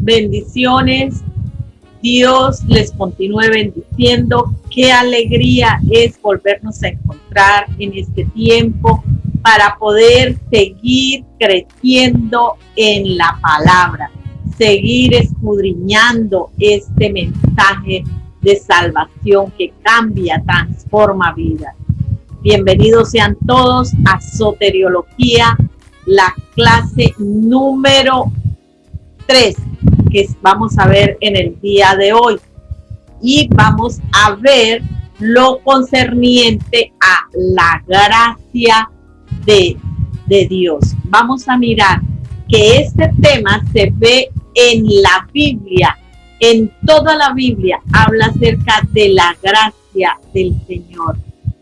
Bendiciones. Dios les continúe bendiciendo. Qué alegría es volvernos a encontrar en este tiempo para poder seguir creciendo en la palabra, seguir escudriñando este mensaje de salvación que cambia, transforma vidas. Bienvenidos sean todos a Soteriología, la clase número 3 que vamos a ver en el día de hoy. Y vamos a ver lo concerniente a la gracia de Dios. Vamos a mirar que este tema se ve en la Biblia, en toda la Biblia habla acerca de la gracia del Señor,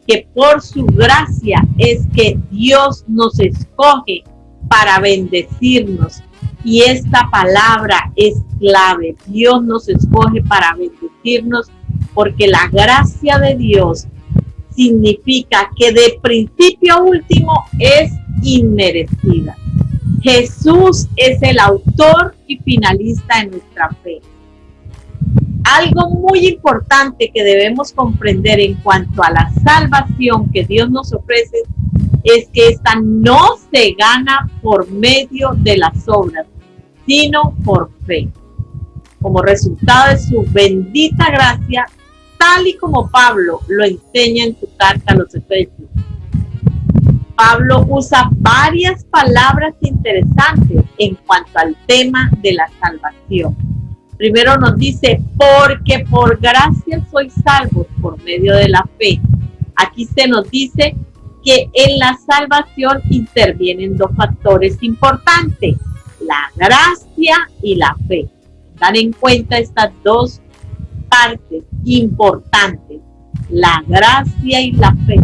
que por su gracia es que Dios nos escoge para bendecirnos. Y esta palabra es clave. Dios nos escoge para bendecirnos porque la gracia de Dios significa que de principio a último es inmerecida. Jesús es el autor y finalista de nuestra fe. Algo muy importante que debemos comprender en cuanto a la salvación que Dios nos ofrece es que esta no se gana por medio de las obras, sino por fe, como resultado de su bendita gracia, tal y como Pablo lo enseña en su carta a los Efesios. Pablo usa varias palabras interesantes en cuanto al tema de la salvación. Primero nos dice, porque por gracia sois salvos por medio de la fe. Aquí se nos dice que en la salvación intervienen dos factores importantes, la gracia y la fe. Dan en cuenta estas dos partes importantes, la gracia y la fe.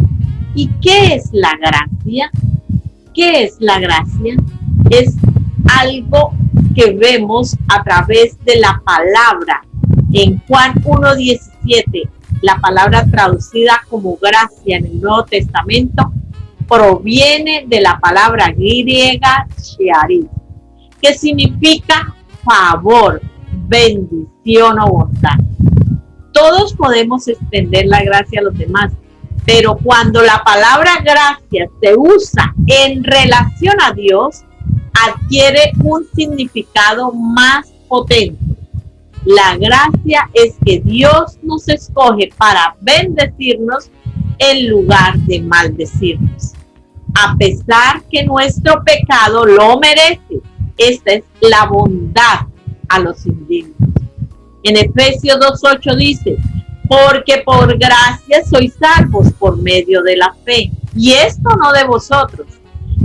¿Y qué es la gracia? ¿Qué es la gracia? Es algo que vemos a través de la palabra. En Juan 1:17, la palabra traducida como gracia en el Nuevo Testamento proviene de la palabra griega charis, que significa favor, bendición o bondad. Todos podemos extender la gracia a los demás, pero cuando la palabra gracia se usa en relación a Dios, adquiere un significado más potente. La gracia es que Dios nos escoge para bendecirnos en lugar de maldecirnos, a pesar que nuestro pecado lo merece. Esta es la bondad a los indignos. En Efesios 2:8 dice, porque por gracia sois salvos por medio de la fe. Y esto no de vosotros.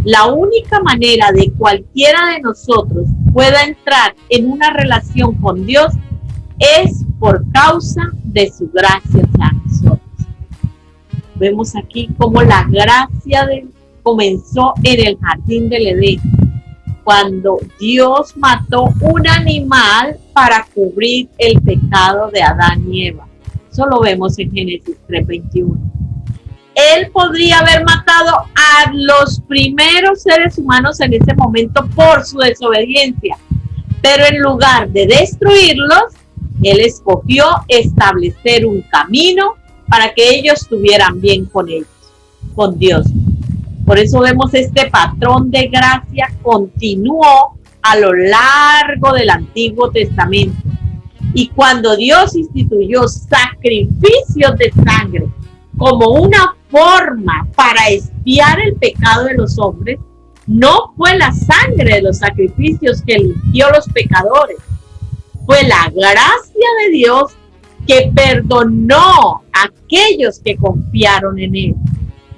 La única manera de cualquiera de nosotros pueda entrar en una relación con Dios es por causa de su gracia a nosotros. Vemos aquí cómo la gracia comenzó en el jardín del Edén, cuando Dios mató un animal para cubrir el pecado de Adán y Eva. Eso lo vemos en Génesis 3:21. Él podría haber matado a los primeros seres humanos en ese momento por su desobediencia, pero en lugar de destruirlos, Él escogió establecer un camino para que ellos estuvieran bien con ellos, con Dios. Por eso vemos este patrón de gracia continuó a lo largo del Antiguo Testamento. Y cuando Dios instituyó sacrificios de sangre como una forma para expiar el pecado de los hombres, no fue la sangre de los sacrificios que limpió los pecadores, fue la gracia de Dios que perdonó a aquellos que confiaron en Él.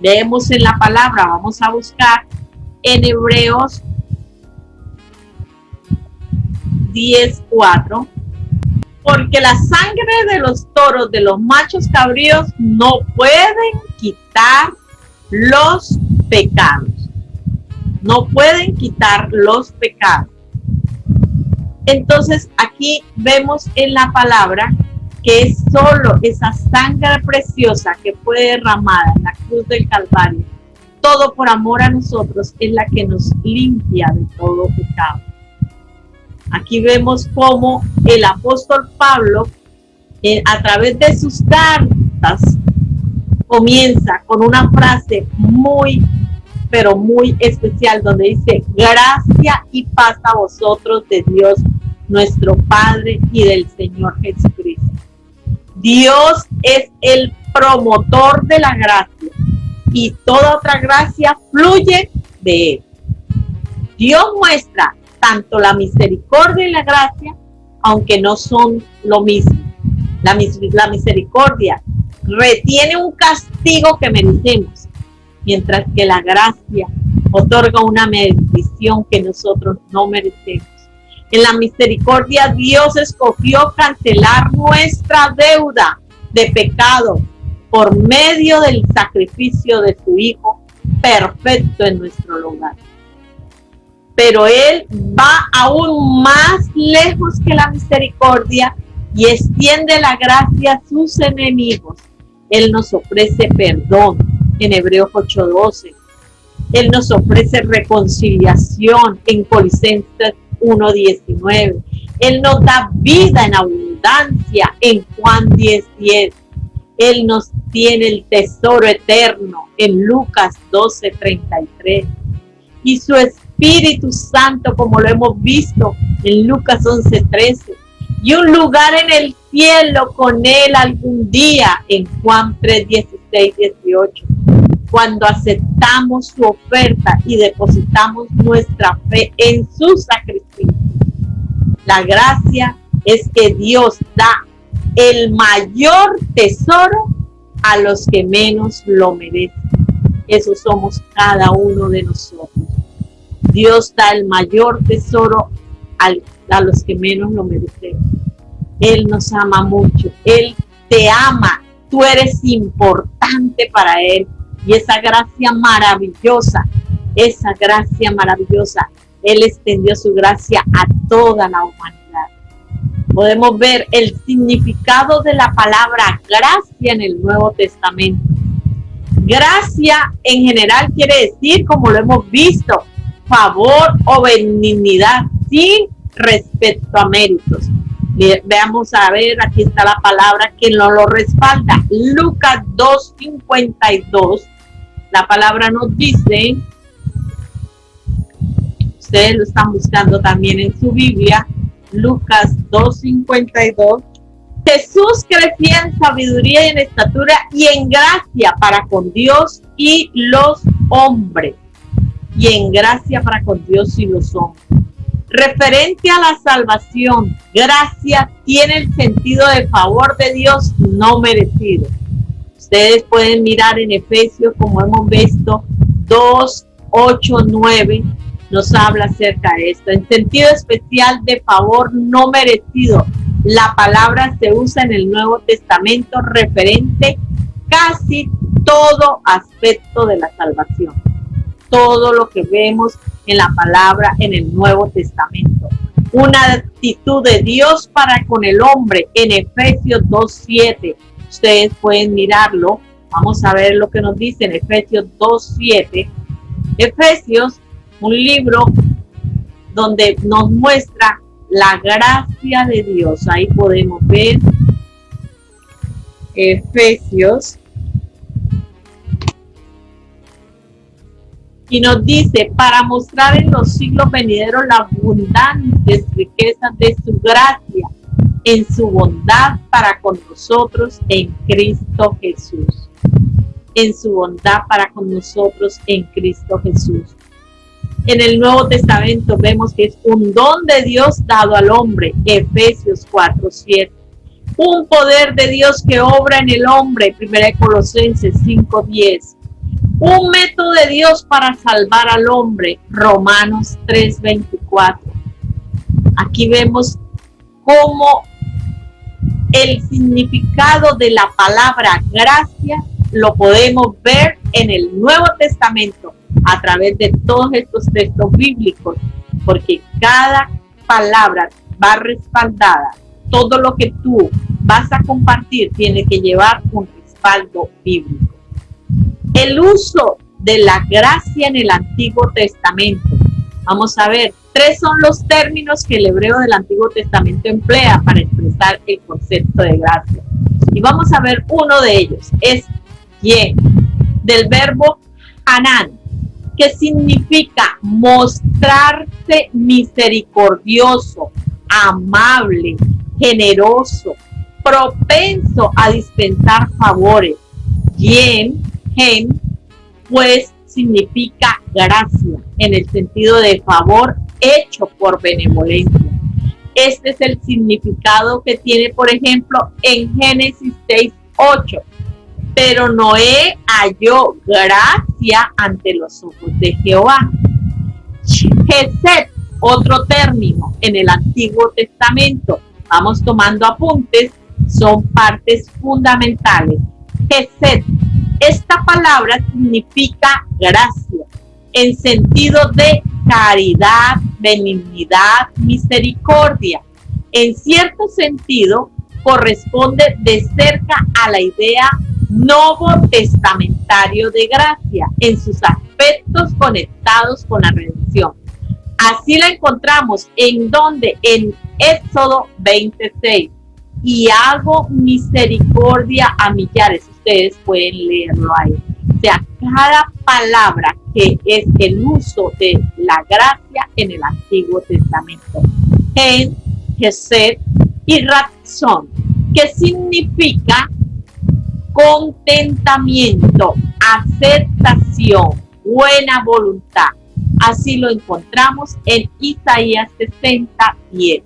Leemos en la palabra, vamos a buscar en Hebreos 10:4. Porque la sangre de los toros, de los machos cabríos, no pueden quitar los pecados. No pueden quitar los pecados. Entonces aquí vemos en la palabra que es solo esa sangre preciosa que fue derramada en la cruz del Calvario, todo por amor a nosotros, es la que nos limpia de todo pecado. Aquí vemos cómo el apóstol Pablo, a través de sus cartas, comienza con una frase muy, pero muy especial, donde dice: gracia y paz a vosotros de Dios nuestro Padre y del Señor Jesucristo. Dios es el promotor de la gracia y toda otra gracia fluye de Él. Dios muestra tanto la misericordia y la gracia, aunque no son lo mismo. La misericordia retiene un castigo que merecemos, mientras que la gracia otorga una bendición que nosotros no merecemos. En la misericordia, Dios escogió cancelar nuestra deuda de pecado por medio del sacrificio de su Hijo perfecto en nuestro lugar. Pero Él va aún más lejos que la misericordia y extiende la gracia a sus enemigos. Él nos ofrece perdón en Hebreos 8:12. Él nos ofrece reconciliación en Colosenses 1:19. Él nos da vida en abundancia en Juan 10:10. Él nos tiene el tesoro eterno en Lucas 12:33. Y su Espíritu Santo, como lo hemos visto en Lucas 11:13. Y un lugar en el cielo con Él algún día en Juan 3:16-18. Cuando aceptamos su oferta y depositamos nuestra fe en su sacrificio. La gracia es que Dios da el mayor tesoro a los que menos lo merecen. Eso somos cada uno de nosotros. Dios da el mayor tesoro a los que menos lo merecen. Él nos ama mucho. Él te ama. Tú eres importante para Él. Y esa gracia maravillosa, Él extendió su gracia a toda la humanidad. Podemos ver el significado de la palabra gracia en el Nuevo Testamento. Gracia en general quiere decir, como lo hemos visto, favor o benignidad sin respecto a méritos. Veamos a ver, aquí está la palabra que nos lo respalda. Lucas 2:52. La palabra nos dice, ustedes lo están buscando también en su Biblia, Lucas 2:52. Jesús crecía en sabiduría y en estatura y en gracia para con Dios y los hombres. Y en gracia para con Dios y los hombres. Referente a la salvación, gracia tiene el sentido de favor de Dios no merecido. Ustedes pueden mirar en Efesios, como hemos visto, 2:8-9, nos habla acerca de esto. En sentido especial de favor no merecido, la palabra se usa en el Nuevo Testamento referente casi todo aspecto de la salvación. Todo lo que vemos en la palabra en el Nuevo Testamento. Una actitud de Dios para con el hombre en Efesios 2:7. Ustedes pueden mirarlo. Vamos a ver lo que nos dice en Efesios 2:7. Efesios, un libro donde nos muestra la gracia de Dios. Ahí podemos ver Efesios. Y nos dice, para mostrar en los siglos venideros las abundantes riquezas de su gracia, en su bondad para con nosotros en Cristo Jesús. En su bondad para con nosotros en Cristo Jesús. En el Nuevo Testamento vemos que es un don de Dios dado al hombre, Efesios 4:7. Un poder de Dios que obra en el hombre, 1 Colosenses 5:10. Un método de Dios para salvar al hombre, Romanos 3:24. Aquí vemos cómo el significado de la palabra gracia lo podemos ver en el Nuevo Testamento a través de todos estos textos bíblicos, porque cada palabra va respaldada. Todo lo que tú vas a compartir tiene que llevar un respaldo bíblico. El uso de la gracia en el Antiguo Testamento. Vamos a ver, 3 son los términos que el hebreo del Antiguo Testamento emplea para expresar el concepto de gracia. Y vamos a ver uno de ellos, es yen, del verbo hanan, que significa mostrarse misericordioso, amable, generoso, propenso a dispensar favores. Gen, pues significa gracia, en el sentido de favor hecho por benevolencia. Este es el significado que tiene, por ejemplo, en Génesis 6:8. Pero Noé halló gracia ante los ojos de Jehová. Gesed, otro término en el Antiguo Testamento. Vamos tomando apuntes, son partes fundamentales. Gesed, esta palabra significa gracia, en sentido de caridad, benignidad, misericordia. En cierto sentido, corresponde de cerca a la idea nuevo testamentario de gracia, en sus aspectos conectados con la redención. Así la encontramos en Éxodo 26. Y hago misericordia a millares. Ustedes pueden leerlo ahí. O sea, cada palabra que es el uso de la gracia en el Antiguo Testamento. En Gesed y Ratzon, que significa contentamiento, aceptación, buena voluntad. Así lo encontramos en Isaías 60:10.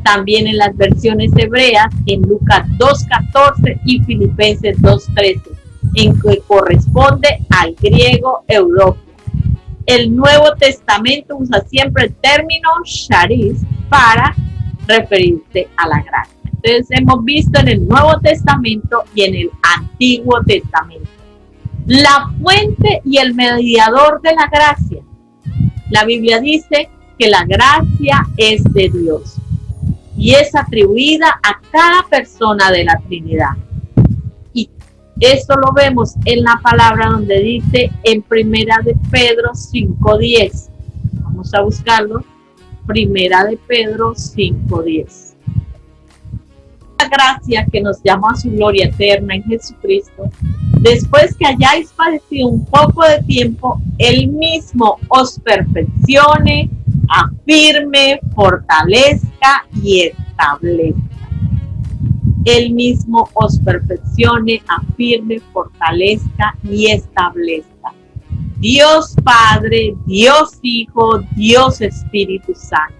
También en las versiones hebreas, en Lucas 2:14 y Filipenses 2:13, en que corresponde al griego Eudokia. El Nuevo Testamento usa siempre el término charis para referirse a la gracia. Entonces hemos visto en el Nuevo Testamento y en el Antiguo Testamento. La fuente y el mediador de la gracia. La Biblia dice que la gracia es de Dios y es atribuida a cada persona de la Trinidad. Y esto lo vemos en la palabra donde dice en Primera de Pedro 5:10. Vamos a buscarlo. Primera de Pedro 5:10. La gracia que nos llama a su gloria eterna en Jesucristo, después que hayáis padecido un poco de tiempo, Él mismo os perfeccione, afirme, fortalezca y establezca. Él mismo os perfeccione, afirme, fortalezca y establezca. Dios Padre, Dios Hijo, Dios Espíritu Santo.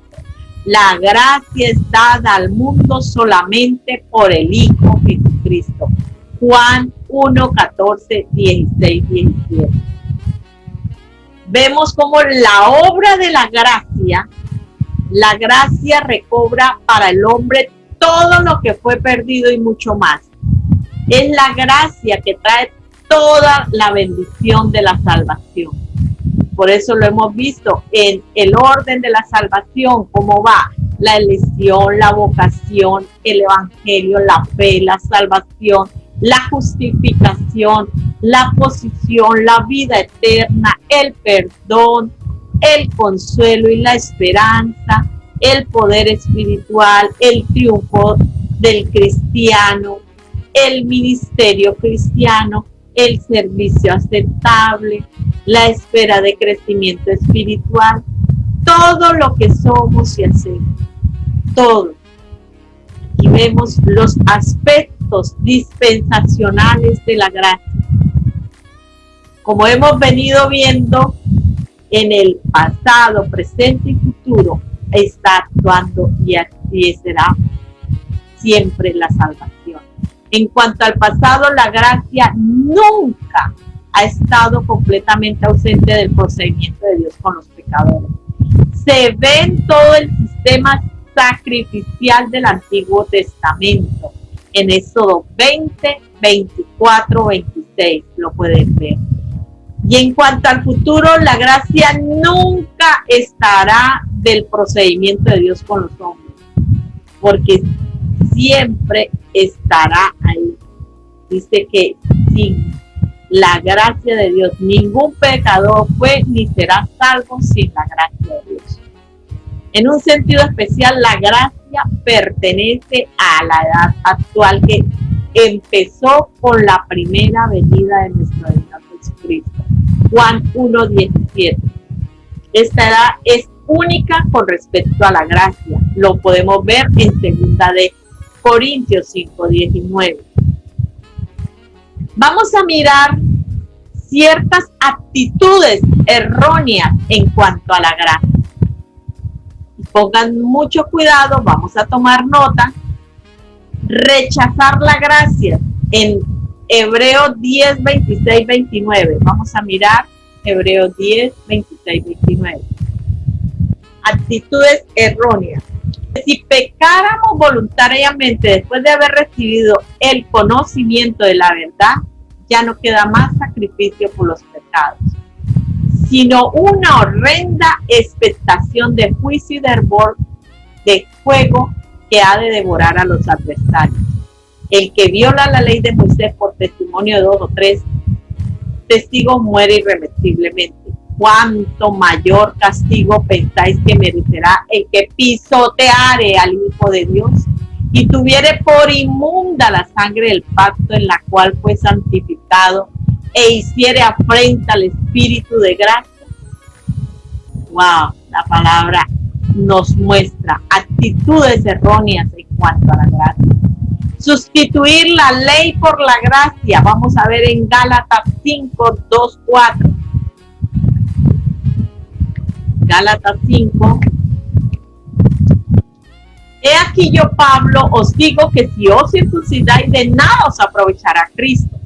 La gracia es dada al mundo solamente por el Hijo Jesucristo. Juan 1:14, 16, 17. Vemos como la obra de la gracia recobra para el hombre todo lo que fue perdido y mucho más. Es la gracia que trae toda la bendición de la salvación. Por eso lo hemos visto en el orden de la salvación, cómo va la elección, la vocación, el evangelio, la fe, la salvación, la justificación, la posición, la vida eterna, el perdón, el consuelo y la esperanza, el poder espiritual, el triunfo del cristiano, el ministerio cristiano, el servicio aceptable, la espera de crecimiento espiritual, todo lo que somos y hacemos, todo. Y vemos los aspectos dispensacionales de la gracia. Como hemos venido viendo en el pasado, presente y futuro, está actuando y así será siempre la salvación. En cuanto al pasado, la gracia nunca ha estado completamente ausente del procedimiento de Dios con los pecadores. Se ve en todo el sistema sacrificial del Antiguo Testamento. En Éxodo 20, 24, 26 lo pueden ver. Y en cuanto al futuro, la gracia nunca estará del procedimiento de Dios con los hombres, porque siempre estará ahí. Dice que sin la gracia de Dios. Ningún pecador fue ni será salvo sin la gracia de Dios. En un sentido especial, la gracia pertenece a la edad actual que empezó con la primera venida de nuestro Señor Jesucristo. Juan 1:17. Esta edad es única con respecto a la gracia. Lo podemos ver en 2 de Corintios 5:19. Vamos a mirar ciertas actitudes erróneas en cuanto a la gracia. Pongan mucho cuidado, vamos a tomar nota. Rechazar la gracia en Hebreos 10, 26, 29. Vamos a mirar Hebreos 10, 26, 29. Actitudes erróneas. Si pecáramos voluntariamente después de haber recibido el conocimiento de la verdad, ya no queda más sacrificio por los pecados, sino una horrenda expectación de juicio y de hervor de fuego que ha de devorar a los adversarios. El que viola la ley de Moisés por testimonio de 2 o 3 testigos muere irremisiblemente. ¿Cuánto mayor castigo pensáis que merecerá el que pisoteare al Hijo de Dios y tuviere por inmunda la sangre del pacto en la cual fue santificado e hiciere afrenta al Espíritu de gracia? Wow, la palabra nos muestra actitudes erróneas en cuanto a la gracia. Sustituir la ley por la gracia. Vamos a ver en Gálatas 5, 2, 4. Gálatas 5. He aquí yo, Pablo, os digo que si os circuncidáis, de nada os aprovechará Cristo.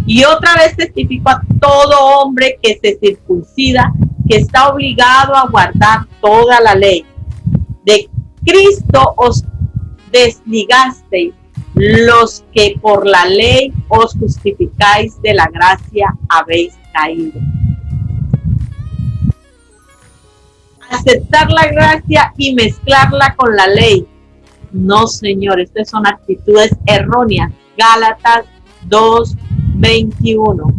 Y otra vez testifico a todo hombre que se circuncida, que está obligado a guardar toda la ley. De Cristo os desligasteis, los que por la ley os justificáis, de la gracia habéis caído. Aceptar la gracia y mezclarla con la ley. No, Señor, estas son actitudes erróneas. Gálatas 2:21.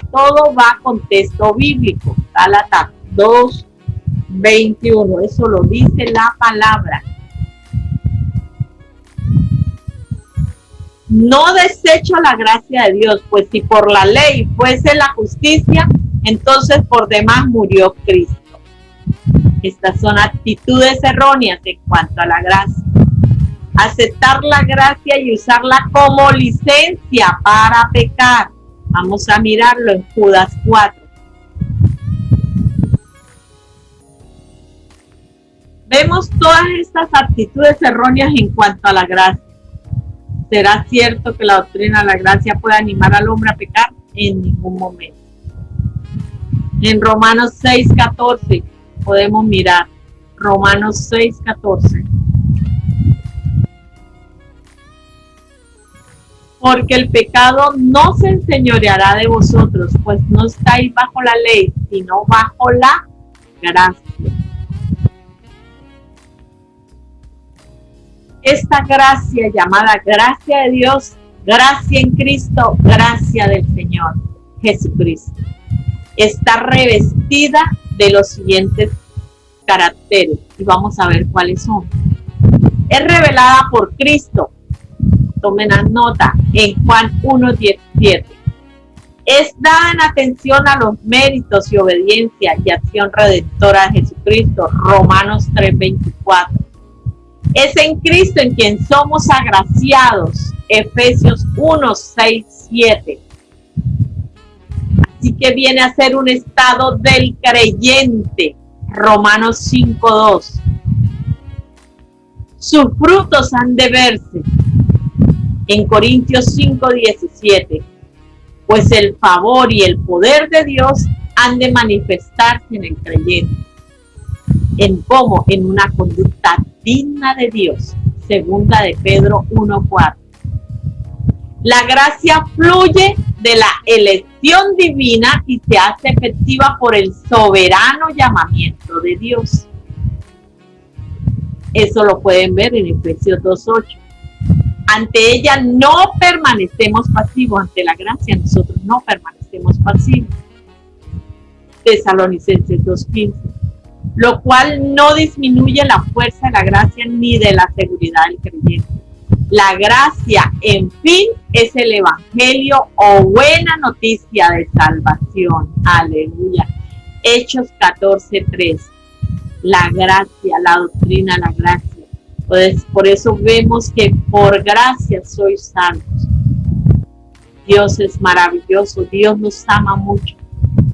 Todo va con texto bíblico. Gálatas 2:21. Eso lo dice la palabra. No desecho la gracia de Dios, pues si por la ley fuese la justicia, entonces por demás murió Cristo. Estas son actitudes erróneas en cuanto a la gracia. Aceptar la gracia y usarla como licencia para pecar. Vamos a mirarlo en Judas 4. Vemos todas estas actitudes erróneas en cuanto a la gracia. ¿Será cierto que la doctrina de la gracia puede animar al hombre a pecar? En ningún momento. En Romanos 6:14 podemos mirar. Romanos 6:14. Porque el pecado no se enseñoreará de vosotros, pues no estáis bajo la ley, sino bajo la gracia. Esta gracia llamada gracia de Dios, gracia en Cristo, gracia del Señor Jesucristo, está revestida de los siguientes caracteres y vamos a ver cuáles son. Es revelada por Cristo. Tomen nota en Juan 1:17. Es dada en atención a los méritos y obediencia y acción redentora de Jesucristo. Romanos 3:24. Es en Cristo en quien somos agraciados. Efesios 1:6-7. Así que viene a ser un estado del creyente. Romanos 5:2. Sus frutos han de verse. En Corintios 5:17. Pues el favor y el poder de Dios han de manifestarse en el creyente. ¿En cómo? En una conducta digna de Dios. Segunda de Pedro 1:4. La gracia fluye de la elección divina y se hace efectiva por el soberano llamamiento de Dios. Eso lo pueden ver en Efesios 2:8. Ante ella no permanecemos pasivos, ante la gracia nosotros no permanecemos pasivos. Tesalonicenses 2:15. Lo cual no disminuye la fuerza de la gracia ni de la seguridad del creyente. La gracia, en fin, es el evangelio o buena noticia de salvación. Aleluya. Hechos 14:3. La gracia, la doctrina, la gracia. Pues por eso vemos que por gracia sois salvos. Dios es maravilloso, Dios nos ama mucho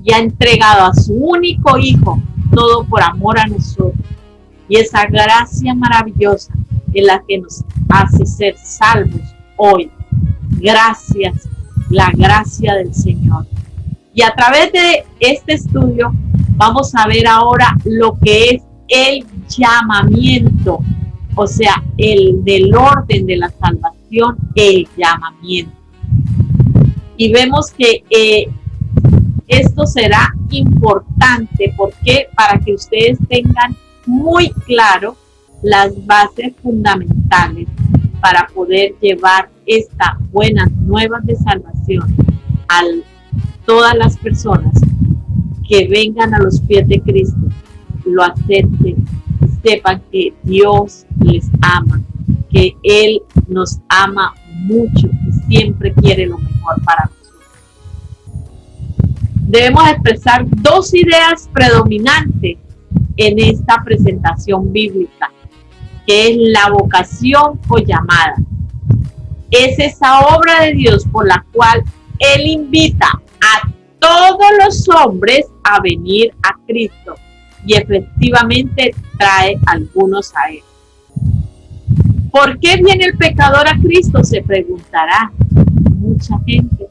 y ha entregado a su único Hijo, todo por amor a nosotros. Y esa gracia maravillosa es la que nos hace ser salvos hoy. Gracias, la gracia del Señor. Y a través de este estudio vamos a ver ahora lo que es el llamamiento, o sea, el del orden de la salvación, el llamamiento. Y vemos que esto será importante porque para que ustedes tengan muy claro las bases fundamentales para poder llevar estas buenas nuevas de salvación a todas las personas que vengan a los pies de Cristo, lo acepten, sepan que Dios les ama, que Él nos ama mucho y siempre quiere lo mejor para nosotros. Debemos expresar dos ideas predominantes en esta presentación bíblica, que es la vocación o llamada. Es esa obra de Dios por la cual Él invita a todos los hombres a venir a Cristo y efectivamente trae algunos a Él. ¿Por qué viene el pecador a Cristo? Se preguntará mucha gente.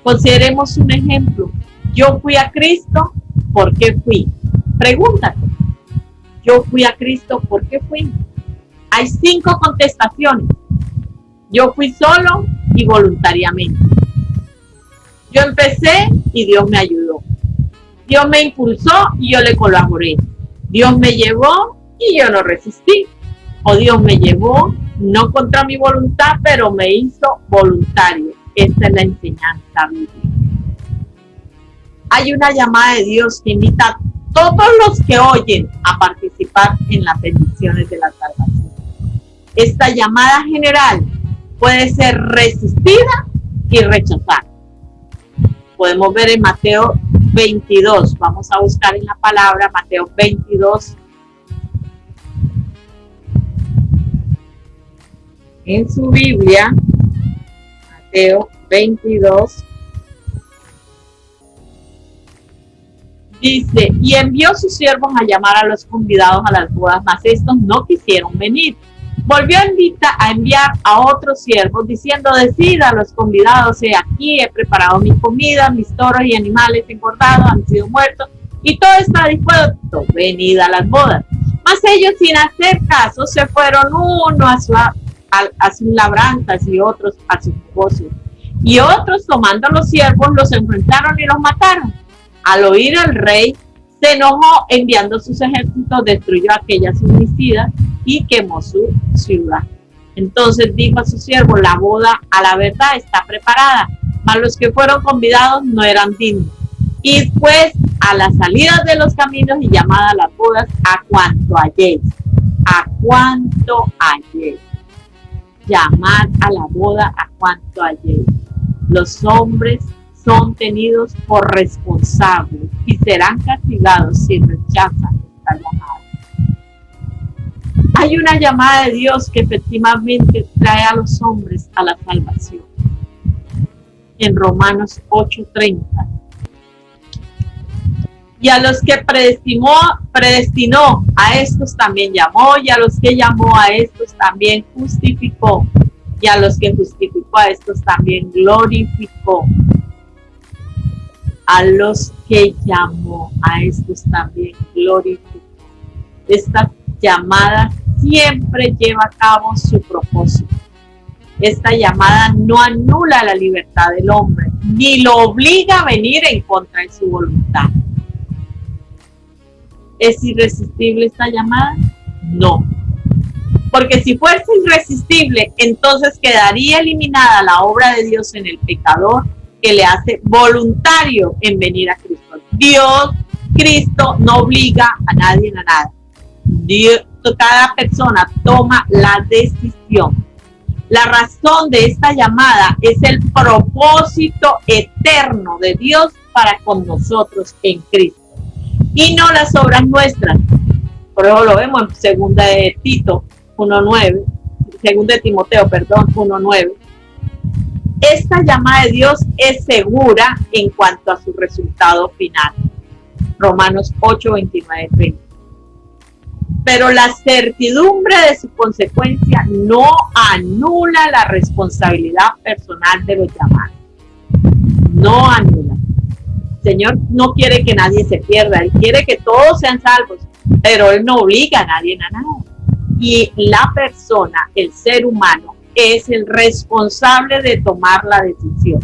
Consideremos un ejemplo. Yo fui a Cristo, ¿por qué fui? Pregúntate. Yo fui a Cristo, ¿por qué fui? Hay 5 contestaciones. Yo fui solo y voluntariamente. Yo empecé y Dios me ayudó. Dios me impulsó y yo le colaboré. Dios me llevó y yo no resistí. O Dios me llevó no contra mi voluntad, pero me hizo voluntario. Esta es la enseñanza bíblica. Hay una llamada de Dios que invita a todos los que oyen a participar en las bendiciones de la salvación. Esta llamada general puede ser resistida y rechazada. Podemos ver en Mateo 22. Vamos a buscar en la palabra Mateo 22. En su Biblia, Mateo 22. Dice, y envió sus siervos a llamar a los convidados a las bodas, mas estos no quisieron venir. Volvió a enviar a otros siervos, diciendo, decid a los convidados, he aquí, he preparado mi comida, mis toros y animales engordados han sido muertos, y todo está dispuesto, venid a las bodas. Mas ellos, sin hacer caso, se fueron uno a sus labranzas y otros a sus negocios. Y otros, tomando a los siervos, los enfrentaron y los mataron. Al oír el rey, se enojó, enviando sus ejércitos, destruyó a aquellas homicidas y quemó su ciudad. Entonces dijo a sus siervos, la boda a la verdad está preparada, mas los que fueron convidados no eran dignos. Y pues a las salidas de los caminos y llamadas a las bodas, a cuanto halléis, a cuanto halléis. Llamad a la boda a cuanto halléis. Los hombres son tenidos por responsables y serán castigados si rechazan esta llamada. Hay una llamada de Dios que efectivamente trae a los hombres a la salvación. En Romanos 8:30. Y a los que predestinó, a estos también llamó, y a los que llamó, a estos también justificó, y a los que justificó, a estos también glorificó. A los que llamó, a estos también glorificó. Esta llamada siempre lleva a cabo su propósito. Esta llamada no anula la libertad del hombre, ni lo obliga a venir en contra de su voluntad. ¿Es irresistible esta llamada? No. Porque si fuese irresistible, entonces quedaría eliminada la obra de Dios en el pecador que le hace voluntario en venir a Cristo. Cristo no obliga a nadie a nada. Cada persona toma la decisión. La razón de esta llamada es el propósito eterno de Dios para con nosotros en Cristo y no las obras nuestras. Por eso lo vemos en segunda de Tito 1:9, segunda de Timoteo, 1:9. Esta llamada de Dios es segura en cuanto a su resultado final. Romanos 8:29-30. Pero la certidumbre de su consecuencia no anula la responsabilidad personal de los llamados. No anula. El Señor no quiere que nadie se pierda, Él quiere que todos sean salvos, pero Él no obliga a nadie a nada. Y la persona, el ser humano, es el responsable de tomar la decisión,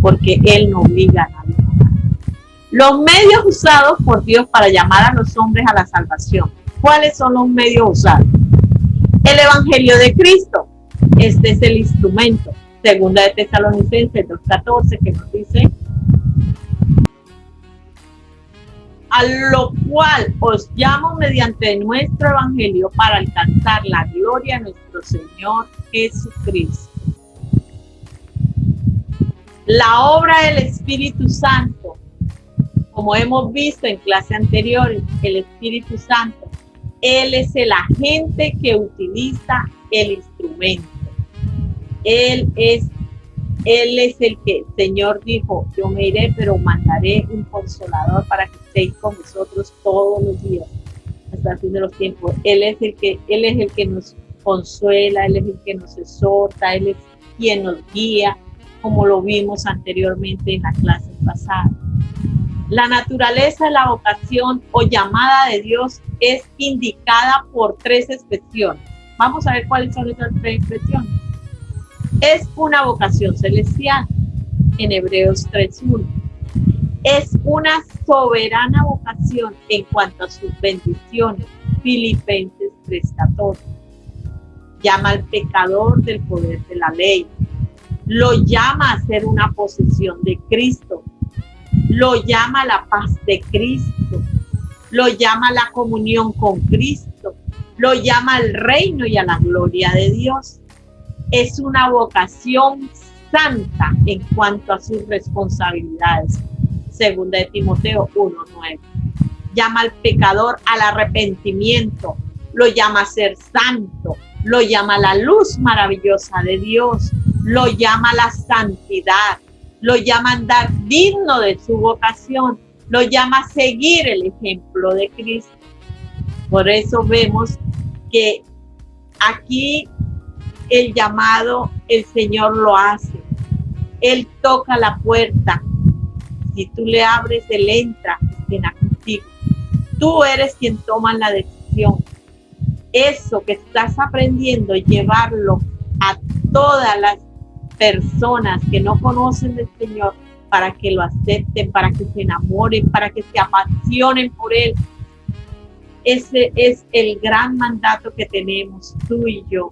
porque Él no obliga a nadie a nada. Los medios usados por Dios para llamar a los hombres a la salvación. ¿Cuáles son los medios usados? El Evangelio de Cristo. Este es el instrumento. Segunda de Tesalonicenses 2:14, que nos dice: a lo cual os llamo mediante nuestro Evangelio para alcanzar la gloria de nuestro Señor Jesucristo. La obra del Espíritu Santo, como hemos visto en clase anteriores, el Espíritu Santo, Él es el agente que utiliza el instrumento. Él es el que el Señor dijo: yo me iré, pero mandaré un consolador para que estéis con nosotros todos los días hasta el fin de los tiempos. Él es el que nos consuela, Él es el que nos exhorta, Él es quien nos guía, como lo vimos anteriormente en la clase pasada. La naturaleza de la vocación o llamada de Dios es indicada por 3 expresiones. Vamos a ver cuáles son esas 3 expresiones. Es una vocación celestial, en Hebreos 3:1. Es una soberana vocación en cuanto a sus bendiciones, Filipenses 3:14. Llama al pecador del poder de la ley. Lo llama a ser una posesión de Cristo. Lo llama a la paz de Cristo. Lo llama a la comunión con Cristo. Lo llama al reino y a la gloria de Dios. Es una vocación santa en cuanto a sus responsabilidades. Segunda de Timoteo 1:9. Llama al pecador al arrepentimiento. Lo llama a ser santo. Lo llama a la luz maravillosa de Dios. Lo llama a la santidad. Lo llama a andar digno de su vocación. Lo llama a seguir el ejemplo de Cristo. Por eso vemos que aquí el llamado, el Señor lo hace. Él toca la puerta. Si tú le abres, Él entra, viene contigo. Tú eres quien toma la decisión. Eso que estás aprendiendo, llevarlo a todas las personas que no conocen del Señor, para que lo acepten, para que se enamoren, para que se apasionen por Él. Ese es el gran mandato que tenemos tú y yo.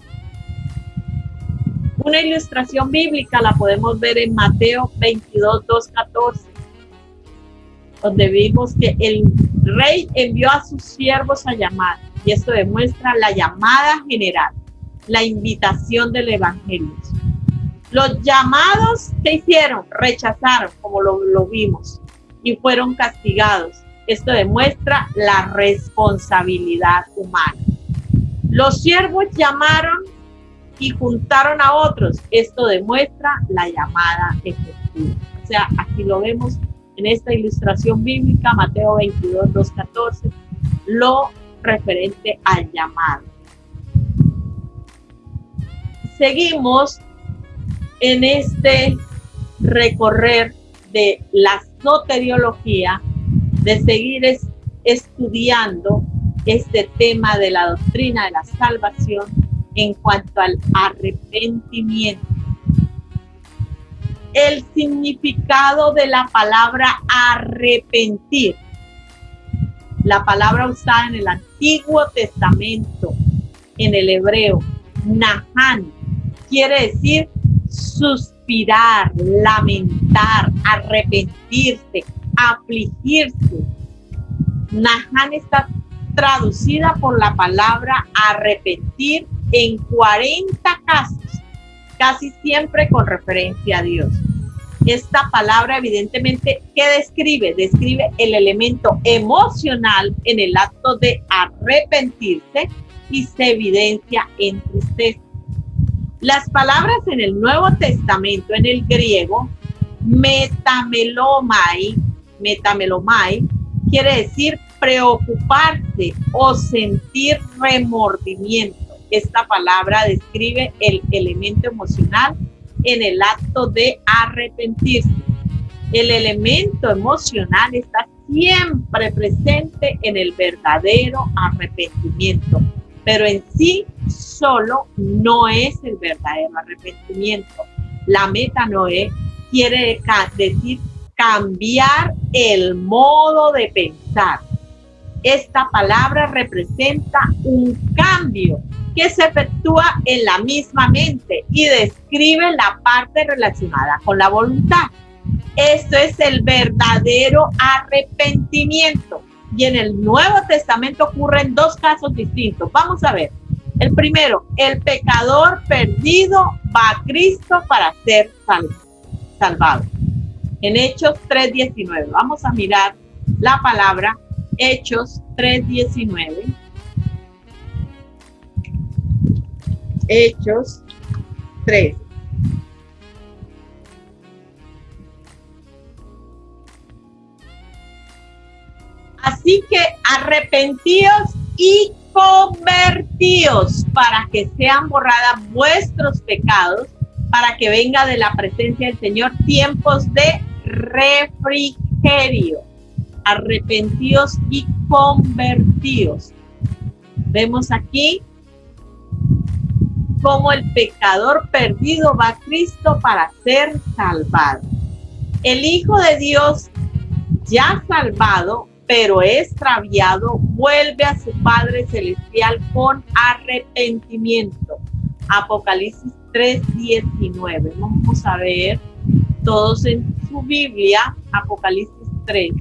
Una ilustración bíblica la podemos ver en Mateo 22:2-14, donde vimos que el rey envió a sus siervos a llamar, y esto demuestra la llamada general, la invitación del evangelio. Los llamados, ¿qué hicieron? Rechazaron, como lo vimos, y fueron castigados. Esto demuestra la responsabilidad humana. Los siervos llamaron y juntaron a otros. Esto demuestra la llamada efectiva. O sea, aquí lo vemos en esta ilustración bíblica, Mateo 22:2-14, lo referente al llamado. Seguimos en este recorrer de la soteriología, de seguir estudiando este tema de la doctrina de la salvación en cuanto al arrepentimiento. El significado de la palabra arrepentir, la palabra usada en el Antiguo Testamento en el hebreo, nahan, quiere decir suspirar, lamentar, arrepentirse, afligirse. Nahan está traducida por la palabra arrepentir en 40 casos, casi siempre con referencia a Dios. Esta palabra evidentemente, ¿qué describe? Describe el elemento emocional en el acto de arrepentirse y se evidencia en tristeza. Las palabras en el Nuevo Testamento, en el griego, metamelomai, quiere decir preocuparse o sentir remordimiento. Esta palabra describe el elemento emocional en el acto de arrepentirse. El elemento emocional está siempre presente en el verdadero arrepentimiento, pero en sí solo no es el verdadero arrepentimiento. La metanoia quiere decir cambiar el modo de pensar. Esta palabra representa un cambio que se efectúa en la misma mente y describe la parte relacionada con la voluntad. Esto es el verdadero arrepentimiento. Y en el Nuevo Testamento ocurren dos casos distintos. Vamos a ver. El primero, el pecador perdido va a Cristo para ser salvado. En Hechos 3:19. Vamos a mirar la palabra Hechos 3:19. Hechos 3. Así que arrepentíos y convertíos para que sean borradas vuestros pecados, para que venga de la presencia del Señor tiempos de refrigerio. Arrepentíos y convertíos. Vemos aquí cómo el pecador perdido va a Cristo para ser salvado. El Hijo de Dios, ya salvado, pero extraviado, vuelve a su Padre Celestial con arrepentimiento. Apocalipsis 3:19. Vamos a ver todos en su Biblia, Apocalipsis 3.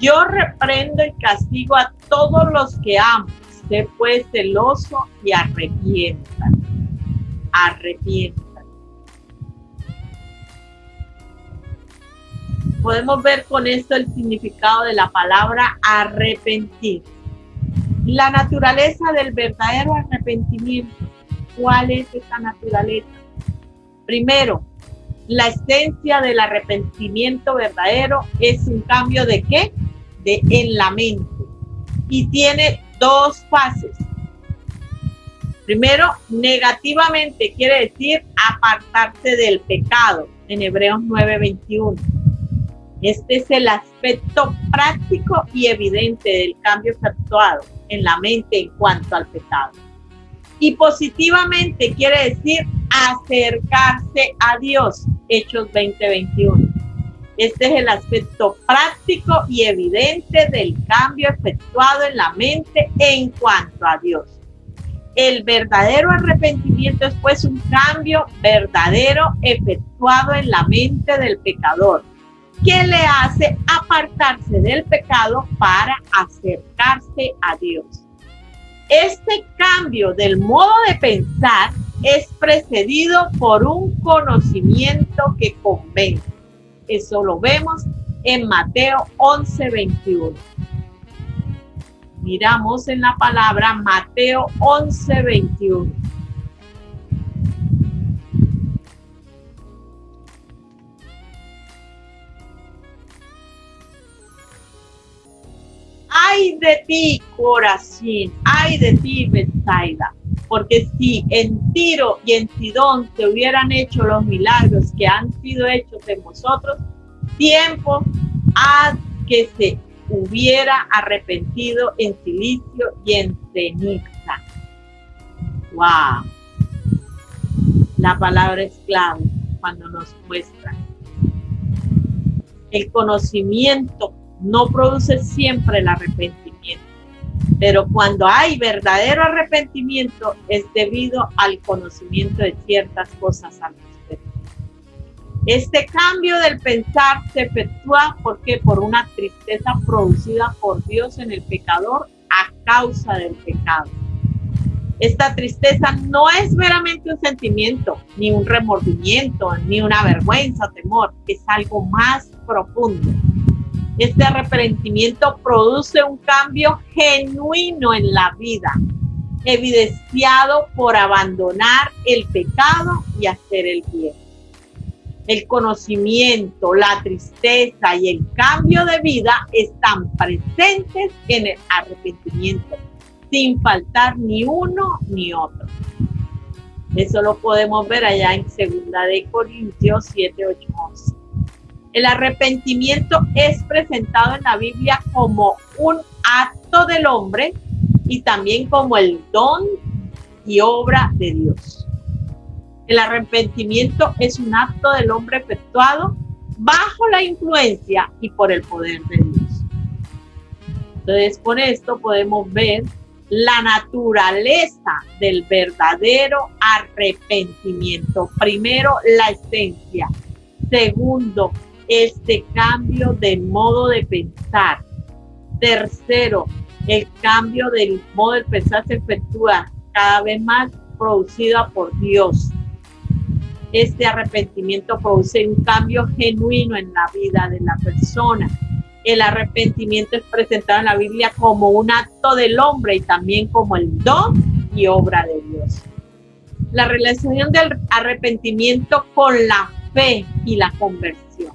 Yo reprendo y castigo a todos los que amo. Sé pues celoso y arrepientan. Podemos ver con esto el significado de la palabra arrepentir. La naturaleza del verdadero arrepentimiento. ¿Cuál es esa naturaleza? Primero, la esencia del arrepentimiento verdadero es un cambio ¿de qué? En la mente. Y tiene dos fases. Primero, negativamente quiere decir apartarse del pecado, en Hebreos 9:21. Este es el aspecto práctico y evidente del cambio efectuado en la mente en cuanto al pecado. Y positivamente quiere decir acercarse a Dios, Hechos 20:21. Este es el aspecto práctico y evidente del cambio efectuado en la mente en cuanto a Dios. El verdadero arrepentimiento es pues un cambio verdadero efectuado en la mente del pecador, que le hace apartarse del pecado para acercarse a Dios. Este cambio del modo de pensar es precedido por un conocimiento que convence. Eso lo vemos en Mateo 11:21. Miramos en la palabra Mateo 11:21. Ay de ti, Corazín, ay de ti, Betsaida, porque si en Tiro y en Sidón se hubieran hecho los milagros que han sido hechos en vosotros, tiempo ha que se hubiera arrepentido en Cilicio y en Ceniza. ¡Wow! La palabra es clave cuando nos muestra. El conocimiento no produce siempre el arrepentimiento, pero cuando hay verdadero arrepentimiento es debido al conocimiento de ciertas cosas al respecto. Este cambio del pensar se efectúa porque por una tristeza producida por Dios en el pecador a causa del pecado. Esta tristeza no es meramente un sentimiento, ni un remordimiento, ni una vergüenza o temor, es algo más profundo. Este arrepentimiento produce un cambio genuino en la vida, evidenciado por abandonar el pecado y hacer el bien. El conocimiento, la tristeza y el cambio de vida están presentes en el arrepentimiento, sin faltar ni uno ni otro. Eso lo podemos ver allá en 2 de Corintios 7, 8, 11. El arrepentimiento es presentado en la Biblia como un acto del hombre y también como el don y obra de Dios. El arrepentimiento es un acto del hombre efectuado bajo la influencia y por el poder de Dios. Entonces, con esto podemos ver la naturaleza del verdadero arrepentimiento. Primero, la esencia. Segundo, este cambio de modo de pensar. Tercero, el cambio del modo de pensar se efectúa cada vez más producida por Dios. Este arrepentimiento produce un cambio genuino en la vida de la persona. El arrepentimiento es presentado en la Biblia como un acto del hombre y también como el don y obra de Dios. La relación del arrepentimiento con la fe y la conversión.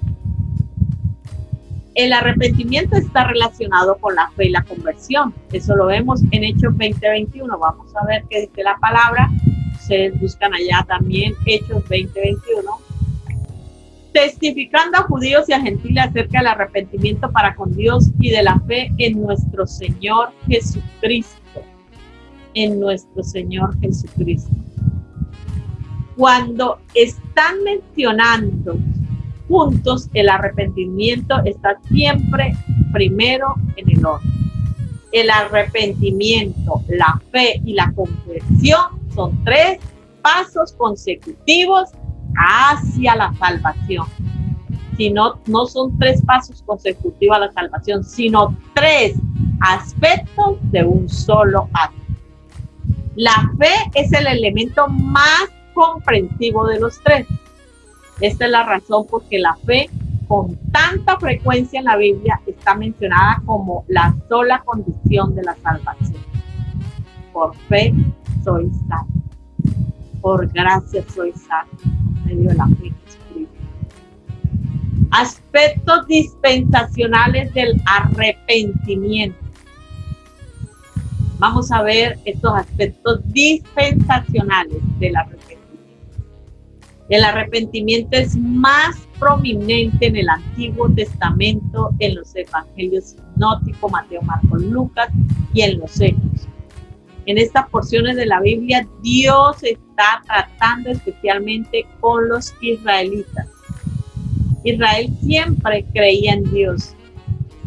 El arrepentimiento está relacionado con la fe y la conversión. Eso lo vemos en Hechos 20:21. Vamos a ver qué dice la palabra. Ustedes buscan allá también Hechos 20:21. Testificando a judíos y a gentiles acerca del arrepentimiento para con Dios y de la fe en nuestro Señor Jesucristo. En nuestro Señor Jesucristo. Cuando están mencionando juntos, el arrepentimiento está siempre primero en el orden. El arrepentimiento, la fe y la conversión son 3 pasos consecutivos hacia la salvación. Si no son 3 pasos consecutivos a la salvación, sino 3 aspectos de un solo acto. La fe es el elemento más comprensivo de los 3. Esta es la razón por que la fe con tanta frecuencia en la Biblia está mencionada como la sola condición de la salvación. Por fe soy salvo. Por gracia soy salvo. Por medio de la fe en Jesucristo. Aspectos dispensacionales del arrepentimiento. Vamos a ver estos aspectos dispensacionales del arrepentimiento. El arrepentimiento es más prominente en el Antiguo Testamento, en los evangelios sinópticos, Mateo, Marcos, Lucas y en los Hechos. En estas porciones de la Biblia, Dios está tratando especialmente con los israelitas. Israel siempre creía en Dios,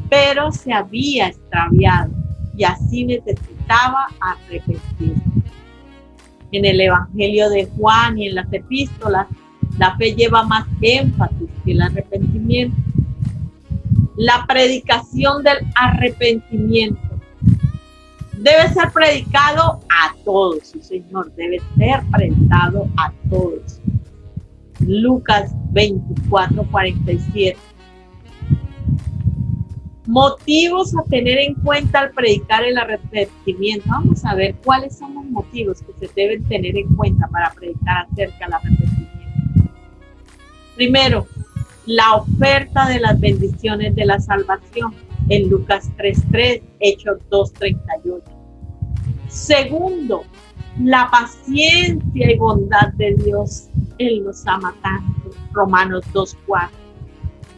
pero se había extraviado y así necesitaba arrepentirse. En el Evangelio de Juan y en las epístolas, la fe lleva más énfasis que el arrepentimiento. La predicación del arrepentimiento debe ser predicado a todos, sí, Señor, debe ser predicado a todos. Lucas 24:47. Motivos a tener en cuenta al predicar el arrepentimiento. Vamos a ver cuáles son los motivos que se deben tener en cuenta para predicar acerca del arrepentimiento. Primero, la oferta de las bendiciones de la salvación en Lucas 3:3, Hechos 2:38. Segundo, la paciencia y bondad de Dios. Él nos ama tanto, Romanos 2:4.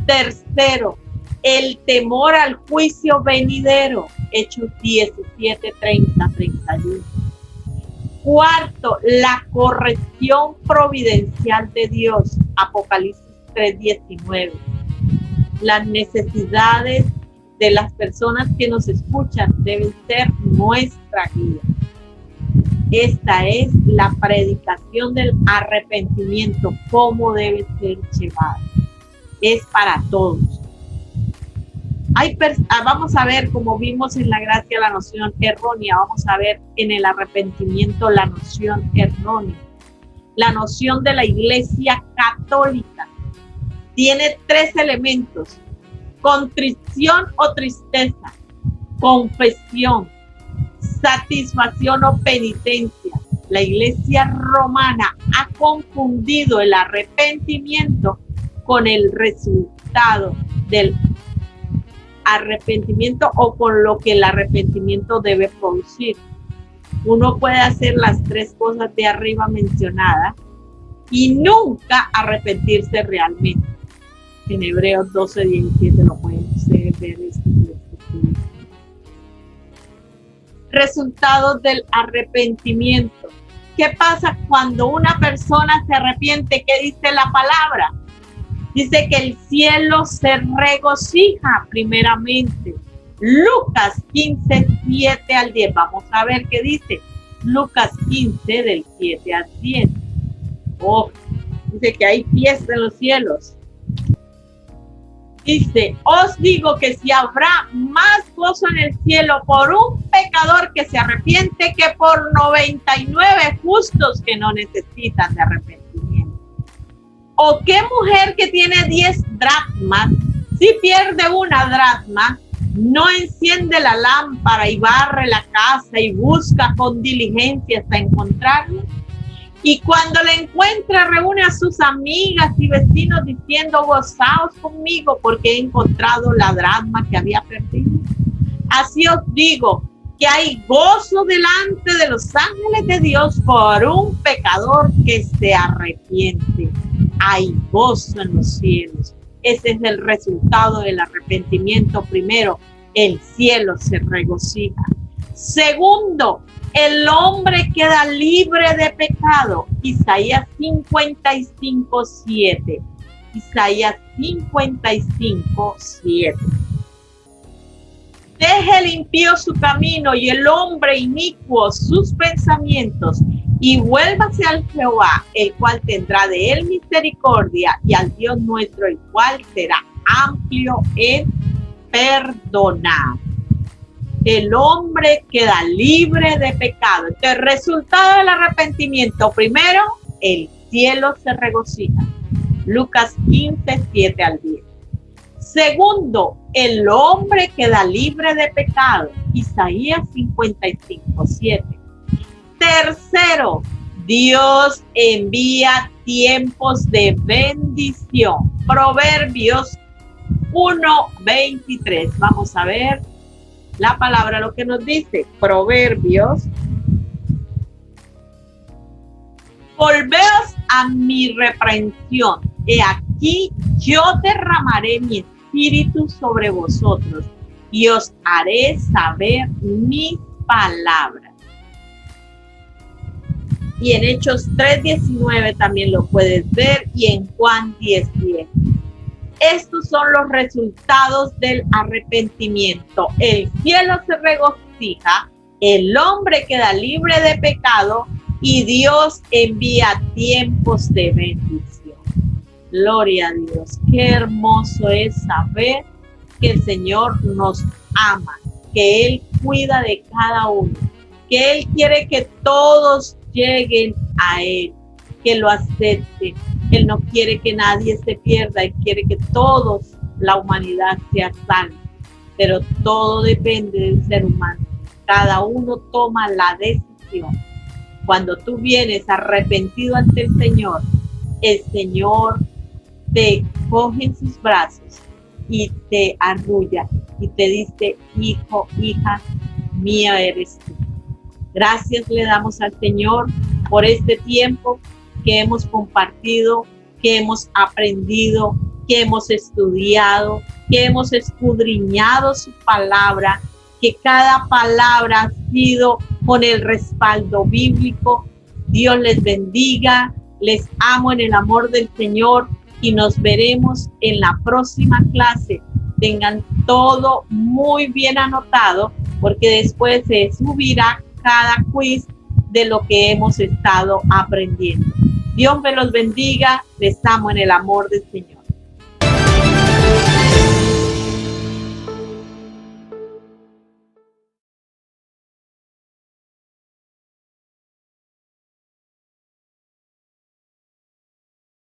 Tercero, el temor al juicio venidero, Hechos 17:30-31. Cuarto, la corrección providencial de Dios. Apocalipsis 3:19. Las necesidades de las personas que nos escuchan deben ser nuestra guía. Esta es la predicación del arrepentimiento, cómo debe ser llevada. Es para todos. Vamos a ver, como vimos en la gracia, la noción errónea. Vamos a ver en el arrepentimiento la noción errónea. La noción de la Iglesia Católica tiene 3 elementos: contrición o tristeza, confesión, satisfacción o penitencia. La Iglesia romana ha confundido el arrepentimiento con el resultado del arrepentimiento o con lo que el arrepentimiento debe producir. Uno puede hacer las 3 cosas de arriba mencionadas y nunca arrepentirse realmente. En Hebreos 12:17 lo pueden ustedes ver. Resultados del arrepentimiento. ¿Qué pasa cuando una persona se arrepiente? ¿Qué dice la palabra? Dice que el cielo se regocija primeramente. Lucas 15:7 al 10. Vamos a ver qué dice. Lucas 15 del 7 al 10. Dice que hay fiesta en los cielos. Dice, os digo que si habrá más gozo en el cielo por un pecador que se arrepiente que por 99 justos que no necesitan de arrepentimiento. ¿O qué mujer que tiene 10 dracmas, si pierde una dracma, no enciende la lámpara y barre la casa y busca con diligencia hasta encontrarla? Y cuando la encuentra, reúne a sus amigas y vecinos diciendo, gozaos conmigo porque he encontrado la dracma que había perdido. Así os digo que hay gozo delante de los ángeles de Dios por un pecador que se arrepiente. Hay gozo en los cielos. Ese es el resultado del arrepentimiento. Primero, el cielo se regocija. Segundo, el hombre queda libre de pecado. Isaías 55:7. Isaías 55:7. Deje el impío su camino y el hombre inicuo sus pensamientos, y vuélvase al Jehová, el cual tendrá de él misericordia, y al Dios nuestro, el cual será amplio en perdonar. El hombre queda libre de pecado. Entonces, el resultado del arrepentimiento: primero, el cielo se regocija. Lucas 15:7 al 10. Segundo, el hombre queda libre de pecado. Isaías 55:7. Tercero, Dios envía tiempos de bendición. Proverbios 1:23. Vamos a ver la palabra, lo que nos dice. Proverbios. Volveos a mi reprensión. He aquí yo derramaré mi espíritu sobre vosotros y os haré saber mis palabras. Y en Hechos 3:19 también lo puedes ver, y en Juan 10:10. Estos son los resultados del arrepentimiento. El cielo se regocija, el hombre queda libre de pecado y Dios envía tiempos de bendición. Gloria a Dios. Qué hermoso es saber que el Señor nos ama, que Él cuida de cada uno, que Él quiere que todos lleguen a Él, que lo acepten. Él no quiere que nadie se pierda, Él quiere que todos, la humanidad, sea salva. Pero todo depende del ser humano. Cada uno toma la decisión. Cuando tú vienes arrepentido ante el Señor te coge en sus brazos y te arrulla y te dice, hijo, hija mía eres tú. Gracias le damos al Señor por este tiempo que hemos compartido, que hemos aprendido, que hemos estudiado, que hemos escudriñado su palabra, que cada palabra ha sido con el respaldo bíblico. Dios les bendiga, les amo en el amor del Señor y nos veremos en la próxima clase. Tengan todo muy bien anotado porque después se subirá cada quiz de lo que hemos estado aprendiendo. Dios me los bendiga, les amo en el amor del Señor.